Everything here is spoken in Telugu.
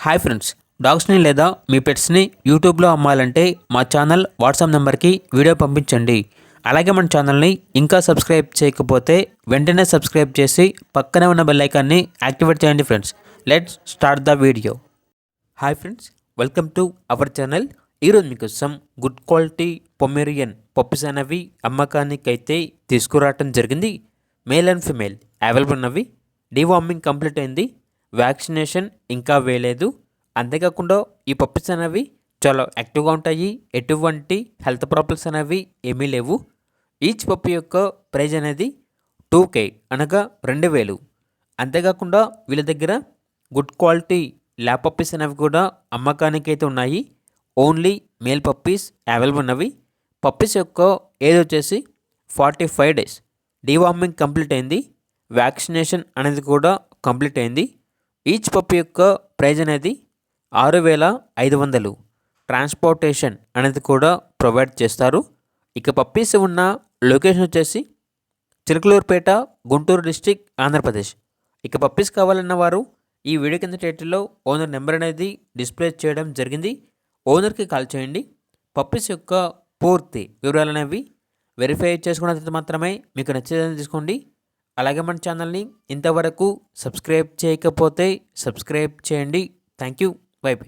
హాయ్ ఫ్రెండ్స్, డాగ్స్ని లేదా మీ పెట్స్ని యూట్యూబ్లో అమ్మాలంటే మా ఛానల్ వాట్సాప్ నెంబర్కి వీడియో పంపించండి. అలాగే మన ఛానల్ని ఇంకా సబ్స్క్రైబ్ చేయకపోతే వెంటనే సబ్స్క్రైబ్ చేసి పక్కనే ఉన్న బెల్ ఐకాన్ని యాక్టివేట్ చేయండి friends. Let's start the video. Hi friends, welcome to our channel. ఈరోజు మీకోసం గుడ్ క్వాలిటీ పొమేరియన్ పప్పీస్ అనేవి అమ్మకానికి అయితే తీసుకురావటం జరిగింది. మేల్ అండ్ ఫిమేల్ అవైలబుల్ ఉన్నవి. డీవార్మింగ్ కంప్లీట్ అయింది. వ్యాక్సినేషన్ ఇంకా వేయలేదు. అంతేకాకుండా ఈ పప్పీస్ అనేవి చాలా యాక్టివ్గా ఉంటాయి. ఎటువంటి హెల్త్ ప్రాబ్లమ్స్ అనేవి ఏమీ లేవు. ఈచ్ పప్పీ యొక్క ప్రైజ్ అనేది 2K అనగా 2000. అంతేకాకుండా వీళ్ళ దగ్గర గుడ్ క్వాలిటీ ల్యాబ్ పప్పీస్ అనేవి కూడా అమ్మకానికి అయితే ఉన్నాయి. ఓన్లీ మేల్ పప్పీస్ అవైలబుల్ ఉన్నవి. పప్పీస్ యొక్క ఏజ్ వచ్చేసి 45 days. డీవార్మింగ్ కంప్లీట్ అయింది. వ్యాక్సినేషన్ అనేది కూడా కంప్లీట్ అయింది. ఈచ్ పప్పీ యొక్క ప్రైజ్ అనేది 6500. ట్రాన్స్పోర్టేషన్ అనేది కూడా ప్రొవైడ్ చేస్తారు. ఇక పప్పీస్ ఉన్న లొకేషన్ వచ్చేసి చిలకలూరుపేట, గుంటూరు డిస్టిక్, ఆంధ్రప్రదేశ్. ఇక పప్పీస్ కావాలన్న వారు ఈ వీడియో కింద టైటిల్లో ఓనర్ నెంబర్ అనేది డిస్ప్లే చేయడం జరిగింది. ఓనర్కి కాల్ చేయండి. పప్పీస్ యొక్క పూర్తి వివరాలు అనేవి వెరిఫై చేసుకున్న తర్వాత మాత్రమే మీకు నచ్చేదని తీసుకోండి. అలాగే మన ఛానల్ని ఇంతవరకు సబ్స్క్రైబ్ చేయకపోతే సబ్స్క్రైబ్ చేయండి. Thank you. By by.